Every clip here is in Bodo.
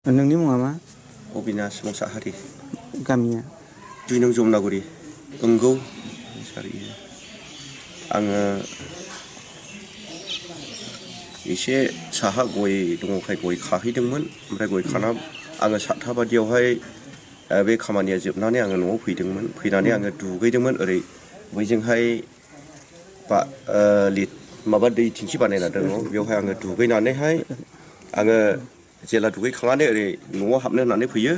नोंनि मुङा मा? अबिनाश मुसाहारि। गामिया? 2 नं जमुनागुरि अंगौ सारियो। आङो एसे साहा गय दङखाय गय खाहैदोंमोन। ओमफ्राय गय खाना आङो 7था बादियावहाय बे खामानिया जोबनानै आङो न'आव फैदोंमोन। फैनानै आङो दुगैदोंमोन ओरै बैजोंहाय माबा दै थिंखि बानायना दङ बेवहाय आङो दुगैनानैहाय आङो जेला दुगैखांनानै ओरै न'आव हाबनो होननानै फैयो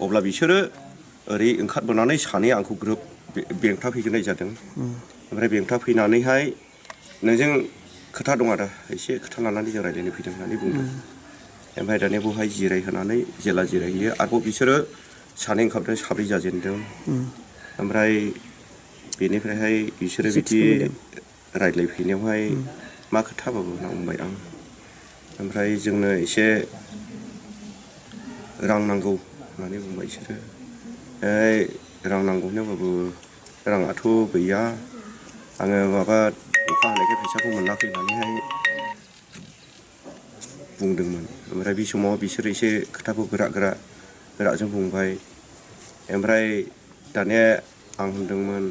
अब्ला बिसोरो ओरै ओंखारबोनानै सानैया आंखौ ग्रोब बेंथाफैग्रोनाय जादों। ओमफ्राय बेंथाफैनानैहाय नोंजों खोथा दं आदा एसे खोथा लानानै जों रायज्लायनो फैदों होननानै बुंदों। ओमफ्राय दानिया बेवहाय जिरायहोनानै जेला जिरायहैयो आरोबाव बिसोरो सानै ओंखारदों 7 जाजेनदों। ओमफ्राय बेनिफ्रायहाय बिसोरो एसे बिदि थिखोफैदों। रायज्लायफैनायावहाय मा खोथा बाबो होनना बुंबाय आं। ओमफ्राय जोंनो एसे रां नांगौ होननानै बुंबाय बिसोरो। रां नांगौ होनबाबो राङाथ' गैया। आङो माबा अखा हानायखाय फैसाखौ मोनाखै होननानैहाय बुंदोंमोन। ओमफ्राय बे समाव बिसोरो एसे खोथाखौ गोराजों बुंबाय। ओमफ्राय दानिया आं होनदोंमोन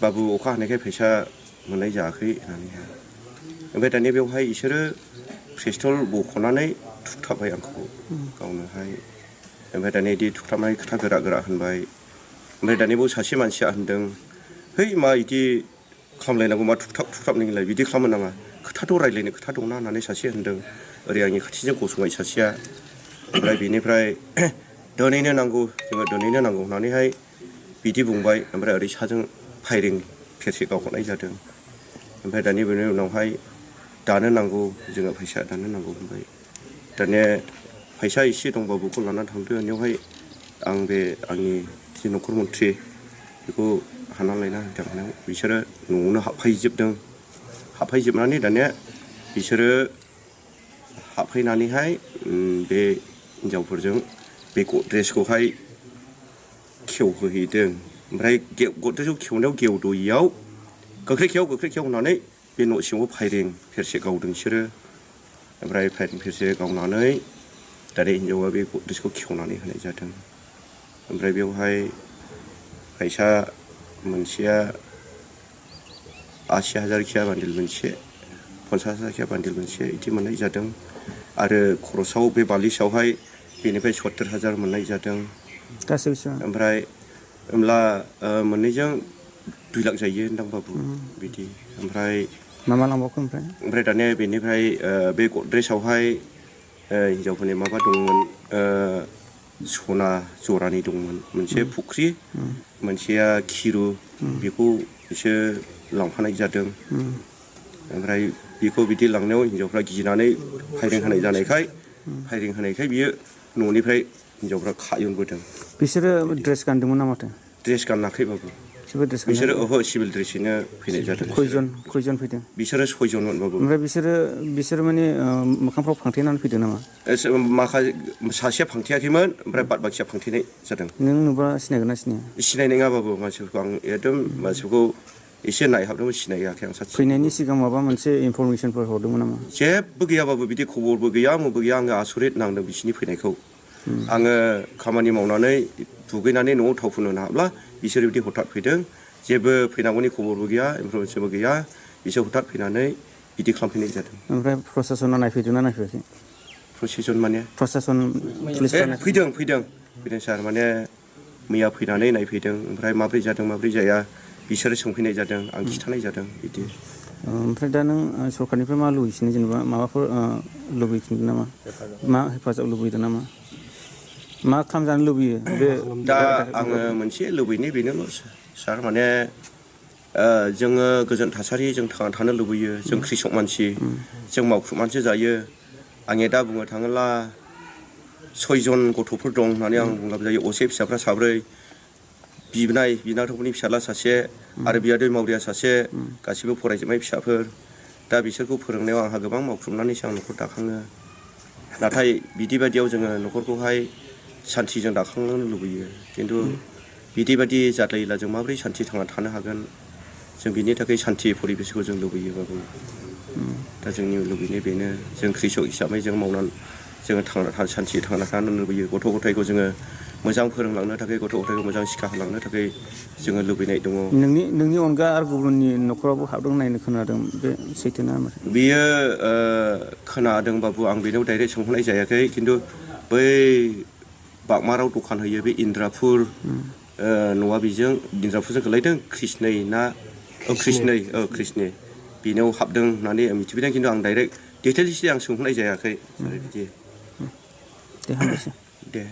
बाबु अखा हानायखाय फैसा मोननाय जायाखै होननानैहाय। ओमफ्राय दानिया बेवहाय बिसोरो पिस्थल बख'नानै थुगथाबाय आंखौ गावनोहाय। ओमफ्राय दानिया बिदि थुगथाबनानै खोथा गोरा होनबाय। ओमफ्राय दानि बाव सासे मानसिया होनदों है मा बिदि खालामलायनांगौ मा थुगथाब नोंलाय बिदि खालामनो नाङा खोथाथ' रायज्लायनो खोथा दंना होननानै सासे होनदों। ओरै आंनि खाथिजों गसंनाय सासेया। ओमफ्राय बेनिफ्राय दिनैनो नांगौ जोङो दिनैनो नांगौ होननानैहाय बिदि बुंबाय। ओमफ्राय ओरै साजों फायरिं खेबसे गावहरनाय जादों। ओमफ्राय दानि बेनि उनावहाय दानो नांगौ जोङो फैसा दानो नांगौ होनबाय। दानिया फैसा एसे दंबा बेखौ लानानै थांदो होननायावहाय आं बे आंनि जि न'खर मन्थ्रि बेखौ हाना लायना होदों। बिसोरो न'आवनो हाबफैजोबनानै दानिया बिसोरो हाबफैनानैहाय बे हिनजावफोरजों बे गद्रेजखौहाय खेवहोहैदों। ओमफ्राय गद्रेजखौ खेवनायाव गेवद'यैयाव गोख्रै खेव होननानै बे न' सिङाव फायरिं फेरसे गावदों बिसोरो। ओमफ्राय फायरिं फेरसे गावनानै दानि हिनजावा बे गद्रेजखौ खेवनानै होनाय जादों। ओमफ्राय बेवहाय फैसा मोनसेया 80,000 बान्दिल मोनसे 50,000 बान्दिल मोनसे बिदि मोननाय जादों। आरो खरसाव बे बालिसावहाय बेनिफ्राय 70,000 मोननाय जादों। गासै बेसेबां? ओमफ्राय होमब्ला मोननैजों 2 लाख जायो होनदां बाबु बिदि। ओमफ्राय मा लांबावखो ओमफ्राय? दानिया बेनिफ्राय बे गद्रेजआवहाय हिनजावफोरनि माबा दंमोन सना जरानि दंमोन। मोनसे फुख्रि मोनसेया खिरु बेखौ बिसोर लांफानाय जादों। ओमफ्राय बेखौ बिदि लांनायाव हिनजावफ्रा गिनानै फायरिं होनायखाय बियो न'निफ्राय हिनजावफ्रा खायनबोदों। बिसोरो ड्रेस गानदोंमोन ना माथो? ड्रेस गानाखैबाबो जेबो ड्रेस गाननाय बिसोरो गैया? सिभिल ड्रेसैनो फैनाय जादों। खयजन फैदों? बिसोरो 6 जनमोनबाबो। ओमफ्राय बिसोरो माने मोखांफ्राव फांथेनानै फैदों नामा? माखासे सासेया फांथेयाखैमोन ओमफ्राय बाद बाखिया फांथेनाय जादों। नों नुबा सिनायगोन ना सिनाया? सिनाय नङाबाबो मानसिफोरखौ आं एकदम मानसिफोरखौ एसे नायहाबदोंबो सिनायाखै आं फैनायनि सासेखौबो। सिगां माबा मोनसे इनफरमेसनफोर हरदोंमोन नामा? जेबो गैयाबाबो बिदि खबरबो गैया मबो गैया। आङो आसरित नांदों बिसिनि फैनायखौ। आङो खामानि मावनानै दुगैनानै न'आव थाव फुननो हाब्ला बिसोरो बिदि हथात फैदों। जेबो फैनांगौनि खबरबो गैया इनफरमेसनबो गैया। बिसोर हथात फैनानै बिदि खालामफैनाय जादों। ओमफ्राय प्रसासना नायफैदोंना नायफैयाखै? प्रसेसन माने प्रसासन पुलिसफ्रा नायफैदों? फैदों सार माने मैया फैनानै नायफैदों। ओमफ्राय माब्रै जादों माब्रै जाया बिसोरो सोंफैनाय जादों आं खिन्थानाय जादों बिदि। ओमफ्राय दा नों सरकारनिफ्राय मा लुबैफिनो जेनेबा माबाफोर लुबैफिनदों नामा? मा हेफाजाब लुबैदों नामा? मा खालामजानो लुबैयो? बे दा आङो मोनसे लुबैनाय बेनोल' सार माने जोङो गोजोन थासारि जों थांना थानो लुबैयो। जों कृसक मानसि जों मावख्रुबनानैसो जायो। आंनि दा बुंनो थाङोब्ला 6 जन गथ'फोर दं होननानै आं बुंलाबो जायो। असे फिसाफ्रा 4 बिनानावफोरनि फिसाज्ला सासे आरो बियादै मावरिया सासे गासिबो फरायजोबनाय फिसाफोर। दा बिसोरखौ फोरोंनायाव आंहा गोबां मावख्रुबनानैसो आं न'खर दाखाङो। नाथाय बिदि बायदियाव जोङो न'खरखौहाय सान्थिजों दाखांनो लुबैयो। खिन्थु बिदि बायदि जाद्लायोब्ला जों माबोरै सान्थि थांना थानो हागोन? जों बिनि थाखाय सान्थि परिबेसखौ जों लुबैयोबाबो। दा जोंनि लुबैनाय बेनो जों कृसक हिसाबै जों मावनानै जोङो सानसे थांना थानो लुबैयो गथ' गथायखौ जोङो मोजां फोरोंलांनो थाखाय गथ' गथायखौ मोजां सिक्षा होलांनो थाखाय जोङो लुबैनाय दङ। नोंनि अनगा आरो गुबुननि न'खरावबो हाबदों होननाय खोनादों बे सैथोना माथो? बियो खोनादोंबाबो आं बेनाव डाइरेक्ट सोंहरनाय जायाखै खिन्थु बै बागमाराव दखान होयो बे इन्द्रापुर न'आ बेजों इन्द्रापुरजों गोलैदों कृष्णै ना कृष्णै बेनाव हाबदों होननानै मिथिफैदों खिन्थु आं डाइरेक्ट डिटेल्सै आं सोंहरनाय जायाखै बिदि दे हामबायसै। दे